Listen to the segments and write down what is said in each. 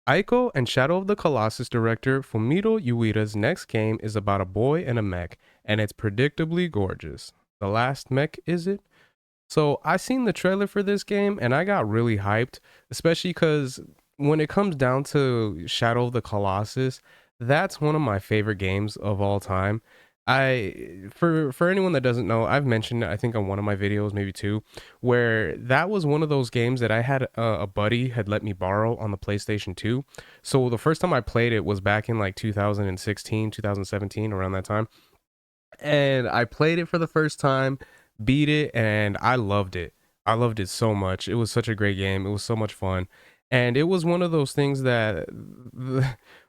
Aiko and Shadow of the Colossus director Fumito Ueda's next game is about a boy and a mech, and it's predictably gorgeous. The last mech, is it? So I seen the trailer for this game and I got really hyped, especially because when it comes down to Shadow of the Colossus, that's one of my favorite games of all time. For anyone that doesn't know, I've mentioned I think on one of my videos, maybe two, where that was one of those games that I had a buddy had let me borrow on the PlayStation 2. So the first time I played it was back in like 2016, 2017, around that time, and I played it for the first time, beat it, and I loved it. I loved it so much. It was such a great game. It was so much fun, and it was one of those things that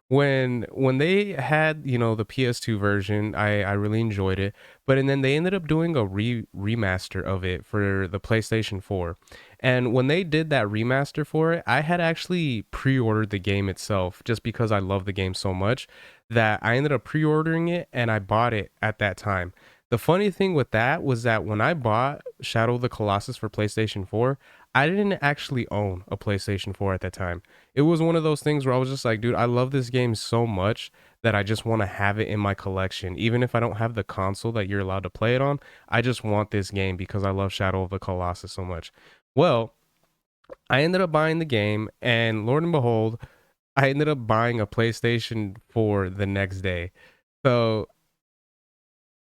when they had the PS2 version, I really enjoyed it. But and then they ended up doing a remaster of it for the PlayStation 4. And when they did that remaster for it, I had actually pre-ordered the game itself just because I love the game so much that I ended up pre-ordering it and I bought it at that time. The funny thing with that was that when I bought Shadow of the Colossus for PlayStation 4, I didn't actually own a PlayStation 4 at that time. It was one of those things where I was just like, dude, I love this game so much that I just want to have it in my collection. Even if I don't have the console that you're allowed to play it on, I just want this game because I love Shadow of the Colossus so much. Well, I ended up buying the game, and Lord and behold, I ended up buying a PlayStation 4 the next day. So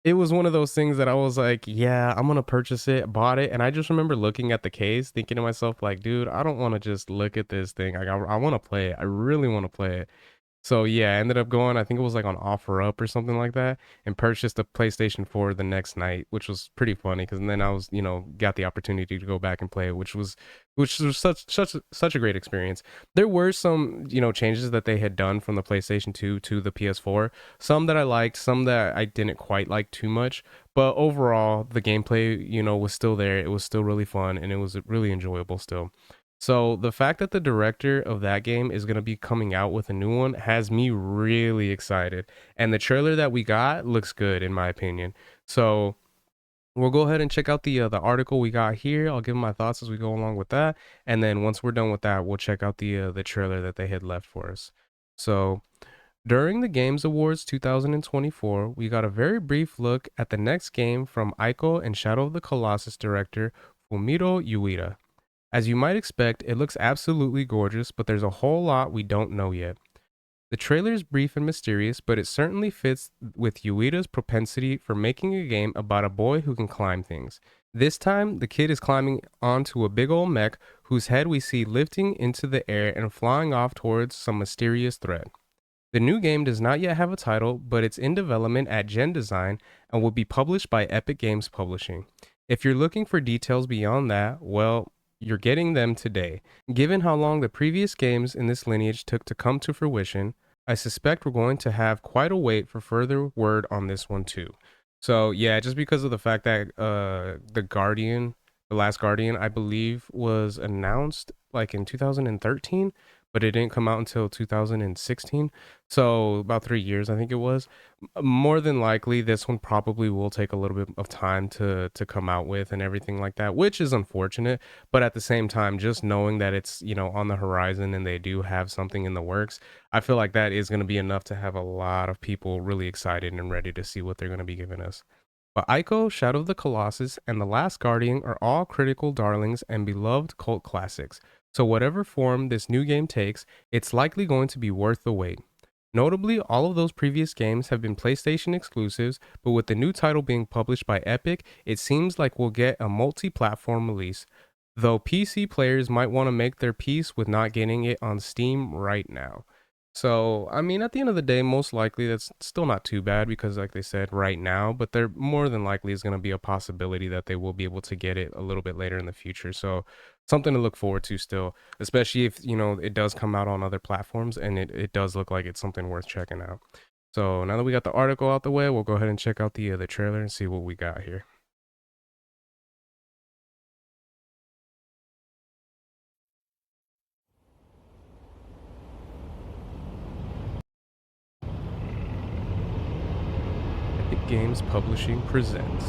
it was one of those things that I was like, yeah, I'm gonna purchase it, bought it, and I just remember looking at the case, thinking to myself, like, dude, I don't want to just look at this thing. I want to play it. I really want to play it. So yeah, I ended up going, I think it was like on OfferUp or something like that, and purchased a PlayStation 4 the next night, which was pretty funny because then I was, got the opportunity to go back and play it, which was such a great experience. There were some, changes that they had done from the PlayStation 2 to the PS4. Some that I liked, some that I didn't quite like too much, but overall the gameplay, was still there. It was still really fun and it was really enjoyable still. So the fact that the director of that game is going to be coming out with a new one has me really excited. And the trailer that we got looks good in my opinion. So we'll go ahead and check out the article we got here. I'll give my thoughts as we go along with that, and then once we're done with that, we'll check out the trailer that they had left for us. So during the Games Awards 2024, we got a very brief look at the next game from Ico and Shadow of the Colossus director Fumito Ueda. As you might expect, it looks absolutely gorgeous, but there's a whole lot we don't know yet. The trailer is brief and mysterious, but it certainly fits with Ueda's propensity for making a game about a boy who can climb things. This time, the kid is climbing onto a big old mech whose head we see lifting into the air and flying off towards some mysterious threat. The new game does not yet have a title, but it's in development at Gen Design and will be published by Epic Games Publishing. If you're looking for details beyond that, well, you're getting them today. Given how long the previous games in this lineage took to come to fruition, I suspect we're going to have quite a wait for further word on this one too. So yeah, just because of the fact that the Last Guardian, I believe was announced like in 2013, but it didn't come out until 2016. So about 3 years, I think it was. More than likely, this one probably will take a little bit of time to come out with and everything like that, which is unfortunate. But at the same time, just knowing that it's on the horizon and they do have something in the works, I feel like that is going to be enough to have a lot of people really excited and ready to see what they're going to be giving us. But Ico, Shadow of the Colossus, and The Last Guardian are all critical darlings and beloved cult classics. So whatever form this new game takes, it's likely going to be worth the wait. Notably, all of those previous games have been PlayStation exclusives, but with the new title being published by Epic, it seems like we'll get a multi-platform release, though PC players might want to make their peace with not getting it on Steam right now. So, I mean, at the end of the day, most likely that's still not too bad because, like they said, right now, but there more than likely is going to be a possibility that they will be able to get it a little bit later in the future. So, something to look forward to still, especially if, it does come out on other platforms and it does look like it's something worth checking out. So, now that we got the article out the way, we'll go ahead and check out the trailer and see what we got here. Epic Games Publishing presents.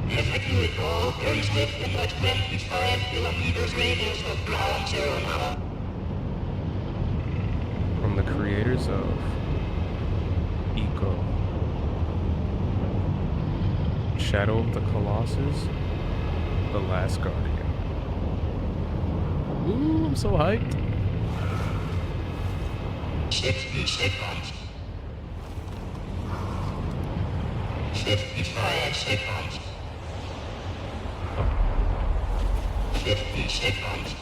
If you recall, very swift and like 25 kilometers radius of ground zero level. the creators of Eco, Shadow of the Colossus, The Last Guardian. Ooh, I'm so hyped. 60 seconds. 55 seconds. 50 seconds.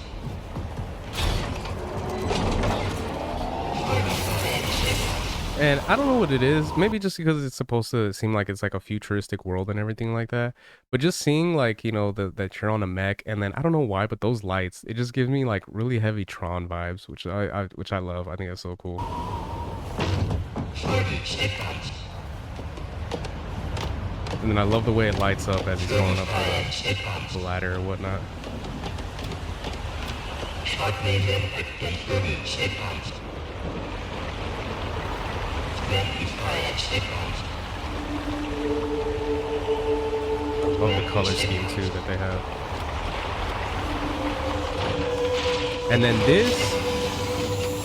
45 seconds. And I don't know what it is. Maybe just because it's supposed to seem like it's like a futuristic world and everything like that. But just seeing like, you know, that you're on a mech, and then I don't know why, but those lights, it just gives me like really heavy Tron vibes, which I love. I think that's so cool. 30 seconds. And then I love the way it lights up as he's going up 35 seconds. the ladder or whatnot. Start medium at 30 seconds. 25 seconds. I love the color scheme too that they have. And then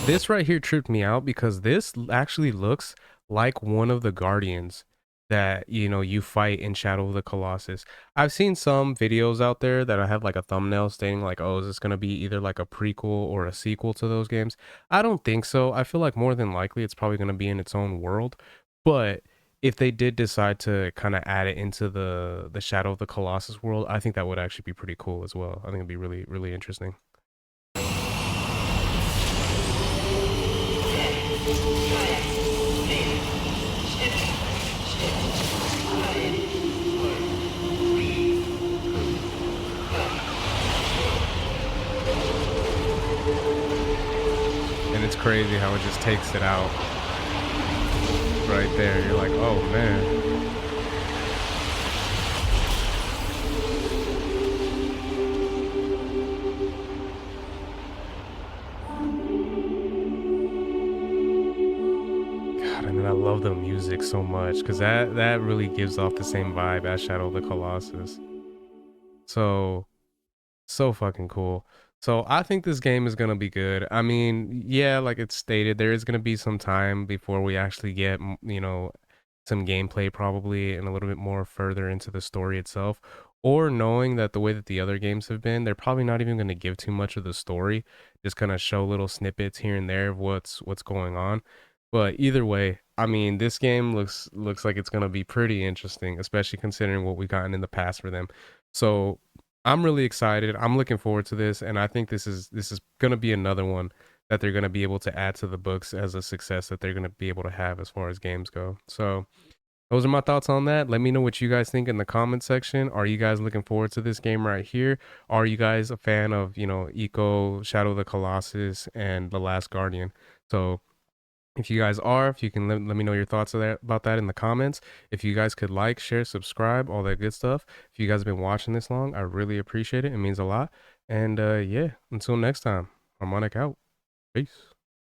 this right here tripped me out because this actually looks like one of the Guardians that, you know, you fight in Shadow of the Colossus. I've seen some videos out there that I have like a thumbnail stating like, oh, is this going to be either like a prequel or a sequel to those games? I don't think so. I feel like more than likely it's probably going to be in its own world. But if they did decide to kind of add it into the Shadow of the Colossus world, I think that would actually be pretty cool as well. I think it'd be really, really interesting. And it's crazy how it just takes it out right there. You're like, oh man. God, and then I love the music so much because that really gives off the same vibe as Shadow of the Colossus. So fucking cool. So I think this game is gonna be good. I mean, yeah, like it's stated, there is gonna be some time before we actually get, you know, some gameplay probably and a little bit more further into the story itself. Or knowing that the way that the other games have been, they're probably not even gonna give too much of the story, just kind of show little snippets here and there of what's going on. But either way, I mean, this game looks like it's gonna be pretty interesting, especially considering what we've gotten in the past for them. So I'm really excited. I'm looking forward to this, and I think this is gonna be another one that they're gonna be able to add to the books as a success that they're gonna be able to have as far as games go. So those are my thoughts on that. Let me know what you guys think in the comment section. Are you guys looking forward to this game right here? Are you guys a fan of, you know, Eco, Shadow of the Colossus, and The Last Guardian? So if you guys are, if you can let me know your thoughts about that in the comments. If you guys could like, share, subscribe, all that good stuff. If you guys have been watching this long, I really appreciate it. It means a lot. And yeah, until next time, Harmonic out. Peace.